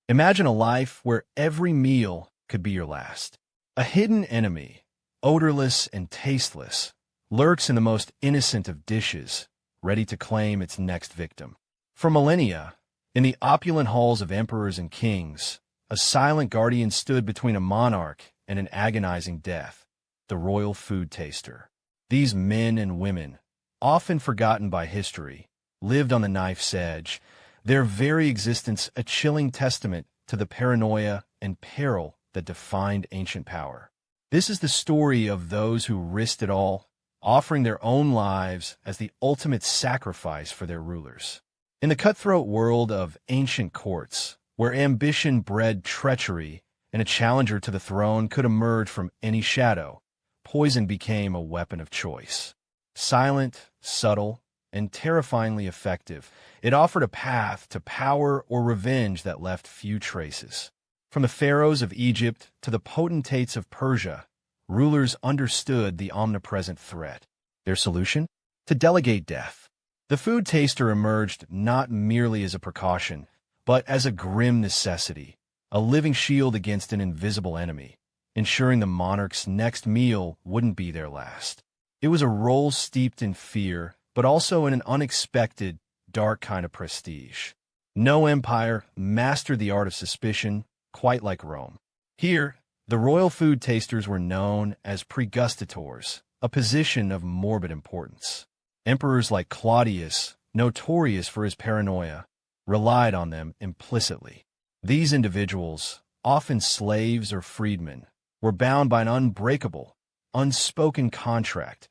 Imagine a life where every meal could be your last. A hidden enemy, odorless and tasteless, lurks in the most innocent of dishes, ready to claim its next victim. For millennia, in the opulent halls of emperors and kings, a silent guardian stood between a monarch and an agonizing death, the royal food taster. These men and women, often forgotten by history, lived on the knife's edge, their very existence a chilling testament to the paranoia and peril that defined ancient power. This is the story of those who risked it all, offering their own lives as the ultimate sacrifice for their rulers. In the cutthroat world of ancient courts, where ambition bred treachery and a challenger to the throne could emerge from any shadow, poison became a weapon of choice. Silent, subtle, and terrifyingly effective, it offered a path to power or revenge that left few traces. From the pharaohs of Egypt to the potentates of Persia, rulers understood the omnipresent threat. Their solution? To delegate death. The food taster emerged not merely as a precaution, but as a grim necessity, a living shield against an invisible enemy, ensuring the monarch's next meal wouldn't be their last. It was a role steeped in fear, but also in an unexpected, dark kind of prestige. No empire mastered the art of suspicion quite like Rome. Here, the royal food tasters were known as pregustators, a position of morbid importance. Emperors like Claudius, notorious for his paranoia, relied on them implicitly. These individuals, often slaves or freedmen, were bound by an unbreakable, unspoken contract: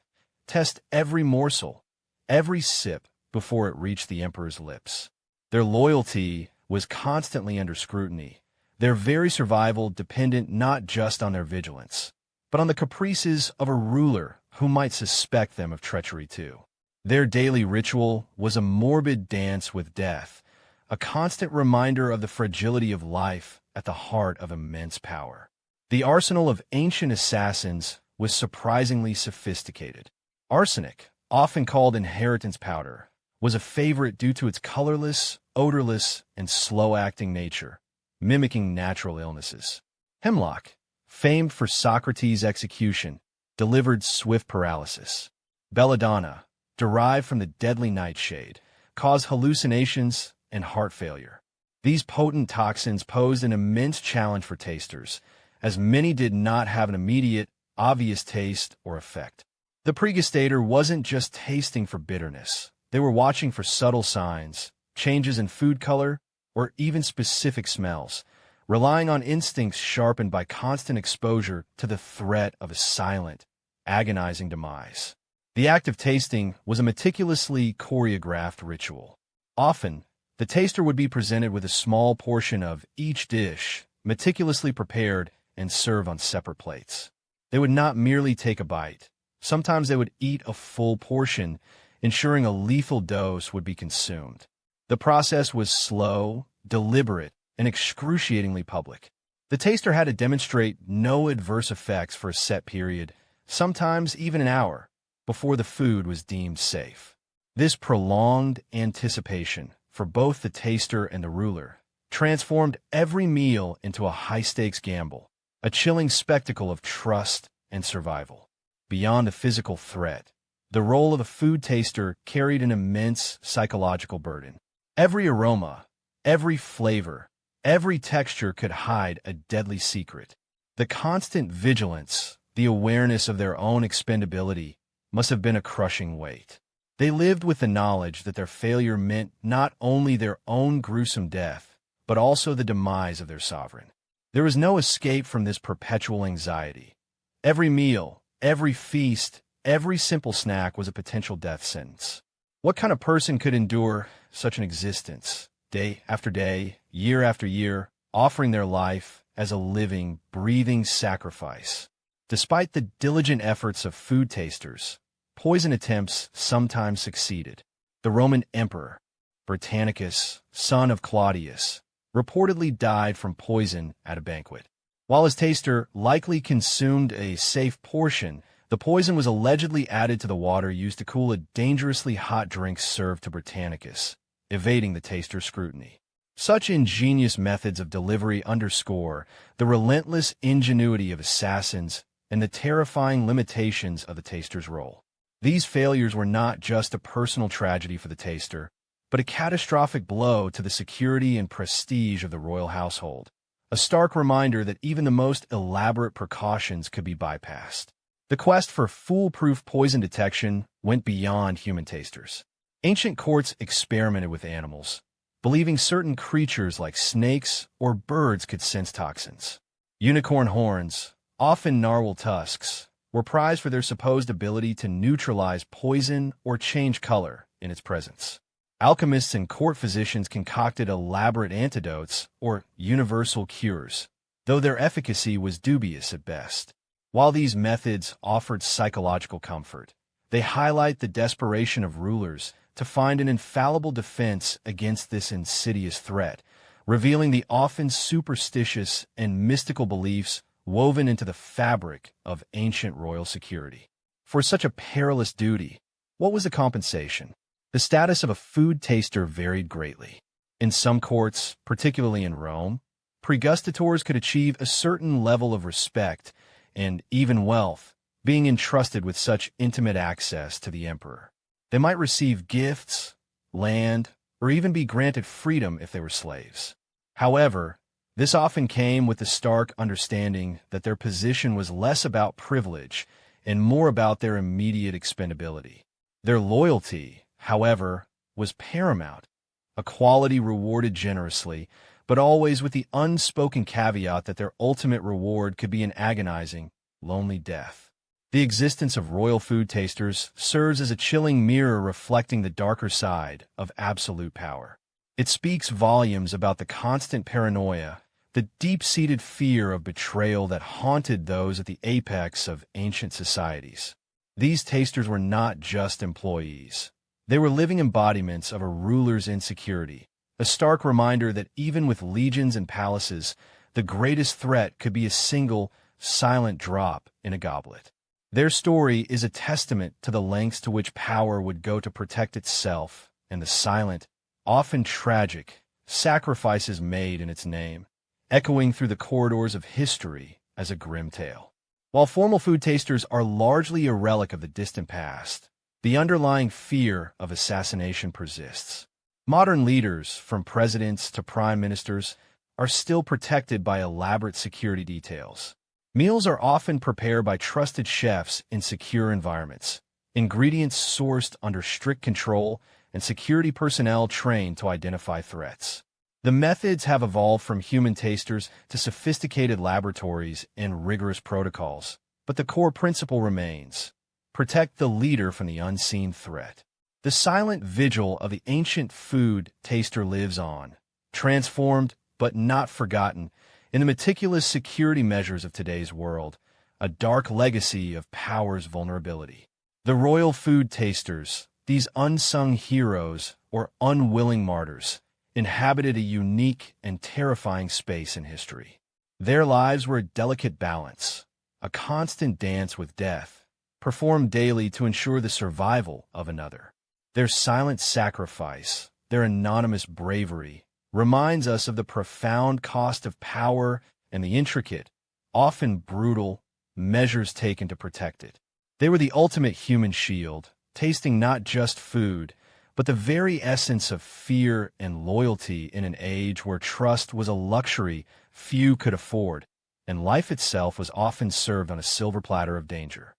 test every morsel, every sip before it reached the emperor's lips. Their loyalty was constantly under scrutiny, their very survival dependent not just on their vigilance, but on the caprices of a ruler who might suspect them of treachery too. Their daily ritual was a morbid dance with death, a constant reminder of the fragility of life at the heart of immense power. The arsenal of ancient assassins was surprisingly sophisticated. Arsenic, often called inheritance powder, was a favorite due to its colorless, odorless, and slow-acting nature, mimicking natural illnesses. Hemlock, famed for Socrates' execution, delivered swift paralysis. Belladonna, derived from the deadly nightshade, caused hallucinations and heart failure. These potent toxins posed an immense challenge for tasters, as many did not have an immediate, obvious taste or effect. The pregustator wasn't just tasting for bitterness. They were watching for subtle signs, changes in food color, or even specific smells, relying on instincts sharpened by constant exposure to the threat of a silent, agonizing demise. The act of tasting was a meticulously choreographed ritual. Often, the taster would be presented with a small portion of each dish, meticulously prepared and served on separate plates. They would not merely take a bite. Sometimes they would eat a full portion, ensuring a lethal dose would be consumed. The process was slow, deliberate, and excruciatingly public. The taster had to demonstrate no adverse effects for a set period, sometimes even an hour, before the food was deemed safe. This prolonged anticipation, for both the taster and the ruler, transformed every meal into a high-stakes gamble, a chilling spectacle of trust and survival. Beyond the physical threat, the role of the food taster carried an immense psychological burden. Every aroma, every flavor, every texture could hide a deadly secret. The constant vigilance, the awareness of their own expendability, must have been a crushing weight. They lived with the knowledge that their failure meant not only their own gruesome death, but also the demise of their sovereign. There was no escape from this perpetual anxiety. Every meal, every feast, every simple snack was a potential death sentence. What kind of person could endure such an existence, day after day, year after year, offering their life as a living, breathing sacrifice? Despite the diligent efforts of food tasters, poison attempts sometimes succeeded. The Roman emperor, Britannicus, son of Claudius, reportedly died from poison at a banquet. While his taster likely consumed a safe portion, the poison was allegedly added to the water used to cool a dangerously hot drink served to Britannicus, evading the taster's scrutiny. Such ingenious methods of delivery underscore the relentless ingenuity of assassins and the terrifying limitations of the taster's role. These failures were not just a personal tragedy for the taster, but a catastrophic blow to the security and prestige of the royal household. A stark reminder that even the most elaborate precautions could be bypassed. The quest for foolproof poison detection went beyond human tasters. Ancient courts experimented with animals, believing certain creatures like snakes or birds could sense toxins. Unicorn horns, often narwhal tusks, were prized for their supposed ability to neutralize poison or change color in its presence. Alchemists and court physicians concocted elaborate antidotes or universal cures, though their efficacy was dubious at best. While these methods offered psychological comfort, they highlight the desperation of rulers to find an infallible defense against this insidious threat, revealing the often superstitious and mystical beliefs woven into the fabric of ancient royal security. For such a perilous duty, what was the compensation? The status of a food taster varied greatly. In some courts, particularly in Rome, pregustators could achieve a certain level of respect and even wealth, being entrusted with such intimate access to the emperor. They might receive gifts, land, or even be granted freedom if they were slaves. However, this often came with the stark understanding that their position was less about privilege and more about their immediate expendability. Their loyalty, however, was paramount, a quality rewarded generously, but always with the unspoken caveat that their ultimate reward could be an agonizing, lonely death. The existence of royal food tasters serves as a chilling mirror reflecting the darker side of absolute power. It speaks volumes about the constant paranoia, the deep-seated fear of betrayal that haunted those at the apex of ancient societies. These tasters were not just employees. They were living embodiments of a ruler's insecurity, a stark reminder that even with legions and palaces, the greatest threat could be a single, silent drop in a goblet. Their story is a testament to the lengths to which power would go to protect itself and the silent, often tragic, sacrifices made in its name, echoing through the corridors of history as a grim tale. While formal food tasters are largely a relic of the distant past, the underlying fear of assassination persists. Modern leaders, from presidents to prime ministers, are still protected by elaborate security details. Meals are often prepared by trusted chefs in secure environments, ingredients sourced under strict control, and security personnel trained to identify threats. The methods have evolved from human tasters to sophisticated laboratories and rigorous protocols, but the core principle remains: protect the leader from the unseen threat. The silent vigil of the ancient food taster lives on, transformed but not forgotten, in the meticulous security measures of today's world, a dark legacy of power's vulnerability. The royal food tasters, these unsung heroes or unwilling martyrs, inhabited a unique and terrifying space in history. Their lives were a delicate balance, a constant dance with death, performed daily to ensure the survival of another. Their silent sacrifice, their anonymous bravery, reminds us of the profound cost of power and the intricate, often brutal, measures taken to protect it. They were the ultimate human shield, tasting not just food, but the very essence of fear and loyalty in an age where trust was a luxury few could afford, and life itself was often served on a silver platter of danger.